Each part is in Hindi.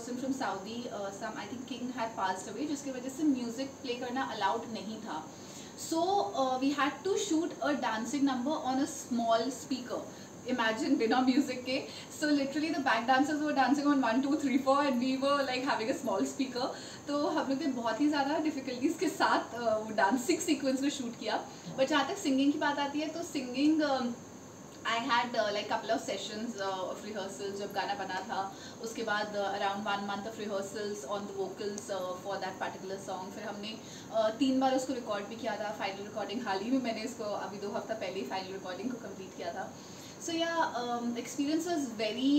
Person from Saudi, some I think king had passed away, जिसकी वजह से म्यूजिक प्ले करना अलाउड नहीं था. So we had to shoot a dancing number on a small speaker. Imagine बिना म्यूजिक के. So literally the back dancers were dancing on 1 2 3 4 and we were like having a small speaker. तो हम लोग ने बहुत ही ज़्यादा डिफिकल्टीज के साथ वो डांसिंग सीक्वेंस में शूट किया. बट जहाँ तक सिंगिंग की बात आती है तो singing I had like couple of sessions of rehearsals जब गाना बना था. उसके बाद around 1 month of rehearsals on the vocals for that particular song. फिर हमने 3 बार उसको रिकॉर्ड भी किया था. फाइनल रिकॉर्डिंग हाल ही में मैंने इसको अभी 2 हफ्ता पहले ही फाइनल रिकॉर्डिंग को कंप्लीट किया था. So yeah, experience was very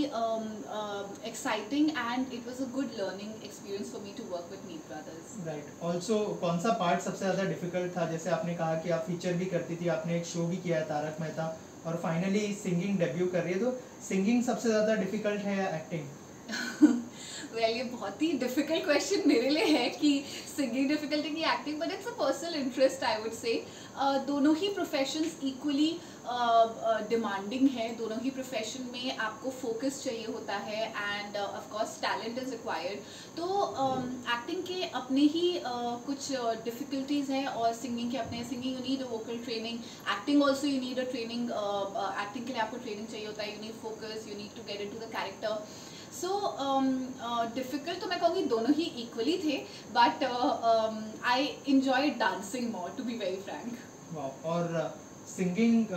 exciting and it was a good learning experience for me to work with Meet Brothers. Right. Also कौन सा पार्ट सबसे ज़्यादा डिफिकल्ट था? जैसे आपने कहा कि आप फीचर भी करती थी, आपने एक शो भी किया है तारक मेहता, और फाइनली सिंगिंग डेब्यू कर रही है, तो सिंगिंग सबसे ज़्यादा डिफिकल्ट है या एक्टिंग? वेल ये बहुत ही डिफिकल्ट क्वेश्चन मेरे लिए है कि सिंगिंग डिफिकल्ट है कि acting, but it's a personal interest I would say. दोनों ही प्रोफेशंस इक्वली डिमांडिंग है. दोनों ही प्रोफेशन में आपको फोकस चाहिए होता है end of course talent is required. तो एक्टिंग के अपने ही कुछ डिफिकल्टीज हैं और सिंगिंग के अपने. Singing you need a vocal training, acting also you need a training. Acting के लिए आपको ट्रेनिंग चाहिए होता है. You need focus, you need to get into the character. So difficult तो मैं कहूँगी दोनों ही इक्वली थे, but I enjoy dancing more to be very frank. और सिंगिंग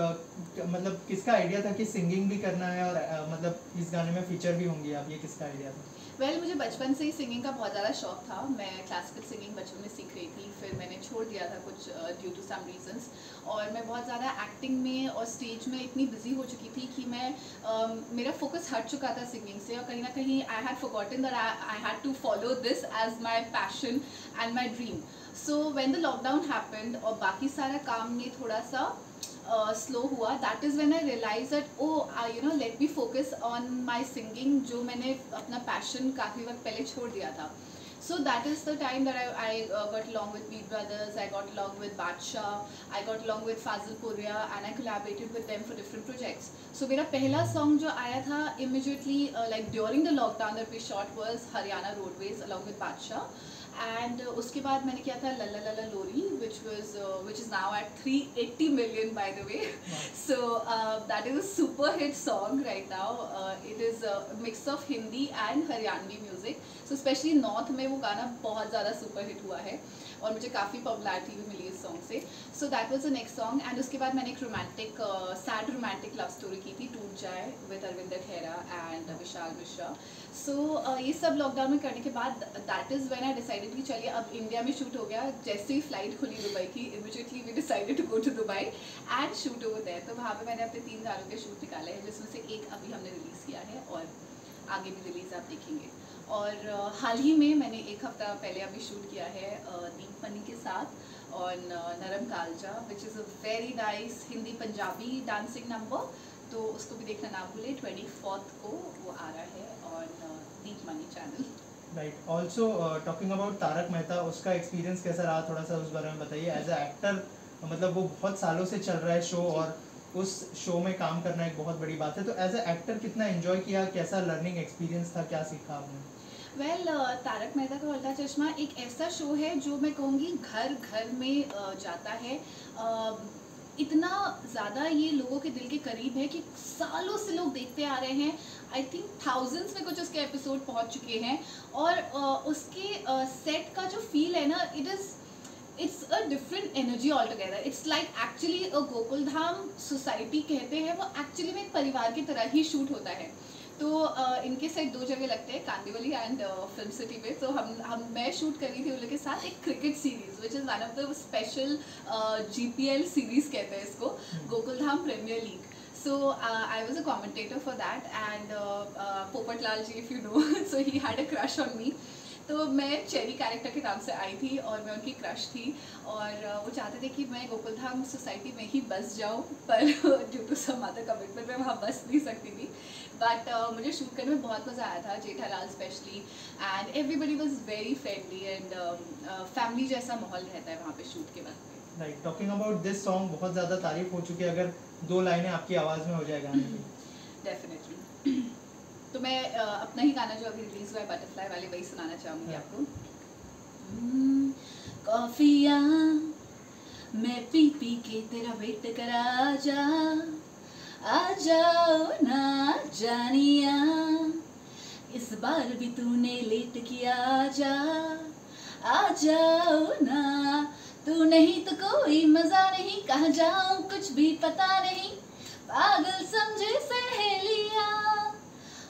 मतलब किसका आइडिया था कि सिंगिंग भी करना है, और मतलब इस गाने में फीचर भी होंगी आप, ये किसका आइडिया था? वेल मुझे बचपन से ही सिंगिंग का बहुत ज़्यादा शौक था. मैं क्लासिकल सिंगिंग बचपन में सीख रही थी, फिर मैंने छोड़ दिया था कुछ ड्यू टू सम रीजंस. और मैं बहुत ज़्यादा एक्टिंग में और स्टेज में इतनी बिजी हो चुकी थी कि मैं मेरा फोकस हट चुका था सिंगिंग से, और कहीं ना कहीं I had forgotten that I had to follow this as my passion and my dream. So when the lockdown happened और बाकी सारा काम में थोड़ा सा स्लो हुआ, that is when I realize that let me focus on my singing, जो मैंने अपना पैशन काफ़ी वक्त पहले छोड़ दिया था. So that is the time that I got along with Meet Brothers, I got along with Badshah, I got along with Fazil Puria and I collaborated with them for different projects. So मेरा पहला song जो आया था immediately like during the lockdown that we shot was Haryana Roadways along with Badshah. And उसके बाद मैंने किया था लल्ला लल्ला लोरी, which is now at 380 million by the way. So that is a super hit song right now. It is a mix of Hindi and Haryanvi music. So especially North में वो गाना बहुत ज़्यादा सुपर हिट हुआ है और मुझे काफ़ी पॉपुलैरिटी भी मिली इस सॉन्ग से. So that was the next song. And उसके बाद मैंने एक romantic sad romantic love story की थी, टूट जाए, with Arvinder Khera and Vishal Mishra. So ये सब लॉकडाउन में करने के बाद that is when I decided कि चलिए अब इंडिया में शूट हो गया. जैसे ही फ्लाइट खुली दुबई की, immediately we decided to go to Dubai and shoot over there. तो वहाँ पे मैंने अपने 3 गानों के शूट निकाले हैं, जिसमें से एक अभी हमने रिलीज़ किया है और आगे भी रिलीज़ आप देखेंगे. और हाल ही में मैंने 1 हफ्ता पहले अभी शूट किया है दीप मनी के साथ और Naram Kaalja, which is a very nice Hindi Punjabi dancing number. तो उसको भी देखना ना भूलें. 24 को वो आ रहा है और दीप मनी channel. Right. Also talking about Tarak Mehta, उसका एक्सपीरियंस कैसा रहा, थोड़ा सा उस बारे में बताइए. एज अ एक्टर मतलब वो बहुत सालों से चल रहा है शो, और उस शो में काम करना एक बहुत बड़ी बात है. तो एज अ एक्टर कितना एंजॉय किया, कैसा लर्निंग एक्सपीरियंस था, क्या सीखा आपने? वेल तारक मेहता का उल्टा चश्मा एक ऐसा शो है जो मैं कहूँगी घर घर में जाता है. इतना ज़्यादा ये लोगों के दिल के करीब है कि सालों से लोग देखते आ रहे हैं. आई थिंक थाउजेंड्स में कुछ उसके एपिसोड पहुंच चुके हैं. और उसके सेट का जो फील है ना, it's a different energy altogether. It's like actually a Gokuldham society कहते हैं, वो एक्चुअली में एक परिवार की तरह ही शूट होता है. तो इनके सेट 2 जगह लगते हैं, कांदिवली एंड फिल्म सिटी में. तो मैं शूट कर रही थी उन लोगों के साथ एक cricket series, which is one of the special GPL series कहते हैं इसको, Gokuldham premier league. So I was a commentator for that, and Popatlal ji, if you know, so he had a crush on me. तो मैं चेरी कैरेक्टर के नाम से आई थी और मैं उनकी क्रश थी, और वो चाहते थे कि मैं गोकुलधाम सोसाइटी में ही बस जाऊँ, पर due to some other commitment मैं वहाँ बस नहीं सकती थी. बट मुझे शूट करने में बहुत मज़ा आया था, Jethalal specially, and everybody was very friendly and family जैसा माहौल रहता है वहाँ पे शूट के वक्त में. Right. Talking about this song, बहुत ज़्यादा तारीफ हो चुकी है, अगर 2 लाइनें आपकी आवाज़ में हो जाए गाने की. डेफिनेटली. तो मैं अपना ही गाना जो अभी रिलीज हुआ है बटरफ्लाई वाले वही सुनाना चाहूँगी आपको। कॉफिया मैं पी पी के तेरा वेट करा आ जाओ ना जानिया, इस बार भी तूने लेट किया आ जाओ ना, तू नहीं तो कोई मजा नहीं, कहाँ जाऊं कुछ भी पता नहीं, पागल समझे सहेलिया,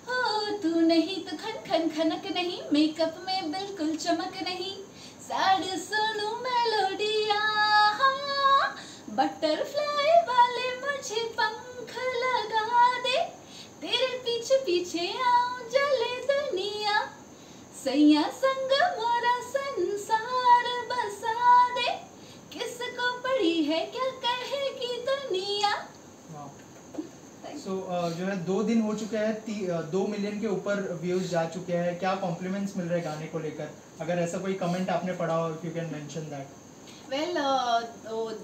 हो तू नहीं तो खन खन खनक नहीं, मेकअप में बिल्कुल चमक नहीं, सैड सुनूं मेलोडिया, बटरफ्लाई वाले मुझे पंख लगा दे, तेरे पीछे पीछे आऊं जले दुनिया, सैया संग मोरा संसार बसा दे, किसको पड़ी है क्या कहेगी दुनिया। सो जो है 2 दिन हो चुके हैं, 2 मिलियन के ऊपर व्यूज जा चुके हैं, क्या कॉम्प्लीमेंट्स मिल रहे हैं गाने को लेकर? अगर ऐसा कोई कमेंट आपने पढ़ा हो, if you can mention that. Well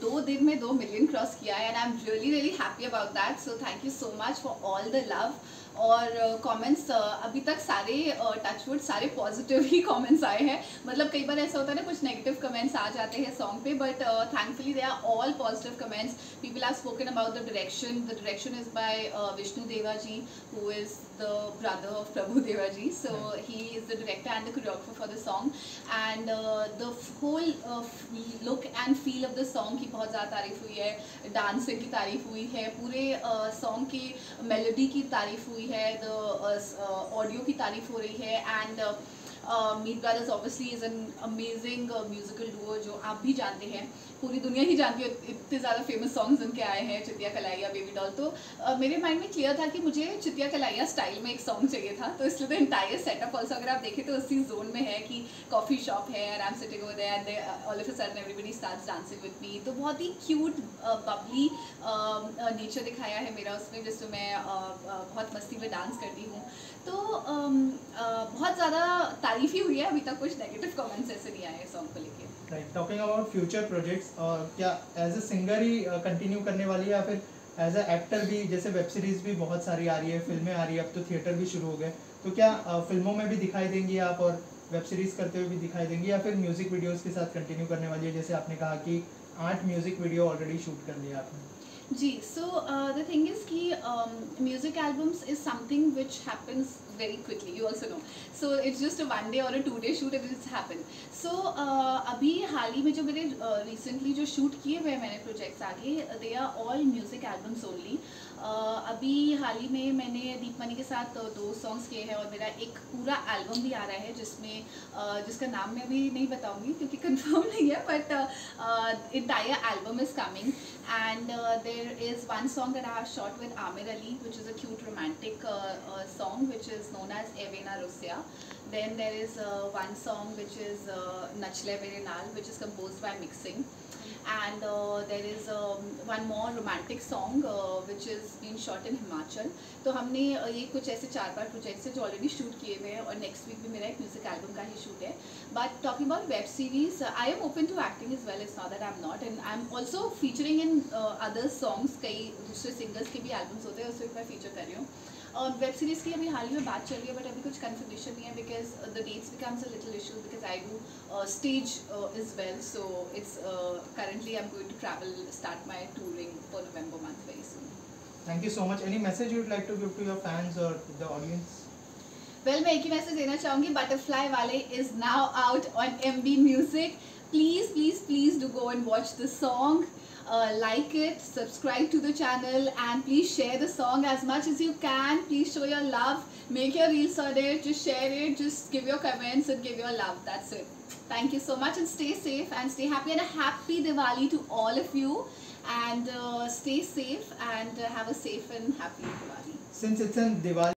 2 दिन में 2 मिलियन क्रॉस किया है and I am really happy about that, so thank you so much for all the love. और कमेंट्स अभी तक सारे टचवुड सारे पॉजिटिव ही कमेंट्स आए हैं, मतलब कई बार ऐसा होता है ना कुछ नेगेटिव कमेंट्स आ जाते हैं सॉन्ग पे, but thankfully they are all positive comments. People have spoken about the direction is by Vishnu Deva ji, who is the brother of Prabhu Deva ji, so he is the director and the choreographer for the song, and the whole look and feel of the song की बहुत ज़्यादा तारीफ हुई है, डांसिंग की तारीफ हुई है, पूरे सॉन्ग की मेलोडी की तारीफ हुई है, द ऑडियो की तारीफ हो रही है, and Meet brothers obviously is an amazing musical Duo जो आप भी जानते हैं, पूरी दुनिया ही जानती है, इतने ज़्यादा फेमस सॉन्ग्स उनके आए हैं, चितिया कलाइया, बेबी डॉल। तो मेरे माइंड में क्लियर था कि मुझे चितिया कलाइया स्टाइल में एक सॉन्ग चाहिए था, तो इसलिए तो इंटायर सेटअप ऑल्सो अगर आप देखें तो उसी जोन में है कि कॉफ़ी शॉप है and I am sitting over there and all of a sudden everybody starts dancing with me. तो बहुत ही क्यूट बबली नेचर दिखाया है मेरा उसमें, जिसमें मैं बहुत मस्ती में डांस करती हूँ। तो बहुत ज़्यादा तारीफ ही हुई है, अभी तक कुछ नेगेटिव कमेंट्स ऐसे नहीं आए सॉन्ग को लेके। Right, talking about future projects, क्या एज अ सिंगर ही कंटिन्यू करने वाली है या फिर एज अ एक्टर भी? जैसे वेब सीरीज भी बहुत सारी आ रही है, फिल्में आ रही है, अब तो थिएटर भी शुरू हो गए, तो क्या फिल्मों में भी दिखाई देंगी आप और वेब सीरीज करते हुए भी दिखाई देंगी, या फिर म्यूजिक वीडियोस के साथ कंटिन्यू करने वाली है? जैसे आपने कहा कि 8 म्यूजिक वीडियो ऑलरेडी शूट कर लिया आपने। जी, सो द थिंग इज़ कि music albums is something which happens very quickly, you also know, so it's just a 1 day or a 2 day shoot and it's happened. So अभी हाल ही में जो मेरे recently जो shoot किए हुए मैंने प्रोजेक्ट्स आगे, they are all music albums only. अभी हाल ही में मैंने दीपमणि के साथ 2 सॉन्ग्स किए हैं और मेरा एक पूरा एल्बम भी आ रहा है जिसमें जिसका नाम मैं अभी नहीं बताऊंगी क्योंकि कंफर्म नहीं है, but entire album is coming and there is one song that I have shot with Amir Ali, which is a cute romantic song which is known as Evena Russia. Then there is one song which is Nachle Mere Naal, which is composed by Mixing, and there is one more romantic song which is being shot in Himachal. तो हमने ये कुछ ऐसे 4-5 प्रोजेक्ट्स हैं जो ऑलरेडी शूट किए हुए हैं और नेक्स्ट वीक भी मेरा एक म्यूजिक एल्बम का ही शूट है। But talking about web series, I am open to acting as well, it's not that I am not, and I am also featuring in other songs, कई दूसरे सिंगर्स के भी एल्बम्स होते हैं उसमें मैं फीचर कर रही हूँ। और वेब सीरीज़ की अभी हाल ही में बात चल रही है बट अभी कुछ कन्फर्मेशन नहीं है because the dates becomes a little issue because I do stage as well, so it's currently I'm going to travel, start my touring for November month very soon. Thank you so much. Any message you would like to give to your fans or the audience? Well, मैं एक ही मैसेज देना चाहूँगी, बटरफ्लाई वाले is now out on MB Music. Please, please, please do go and watch the song. Like it, subscribe to the channel, and please share the song as much as you can. Please show your love, make your reels on it, just share it, just give your comments and give your love. That's it. Thank you so much and stay safe and stay happy, and a happy Diwali to all of you, and stay safe and have a safe and happy Diwali. Since it's in Diwali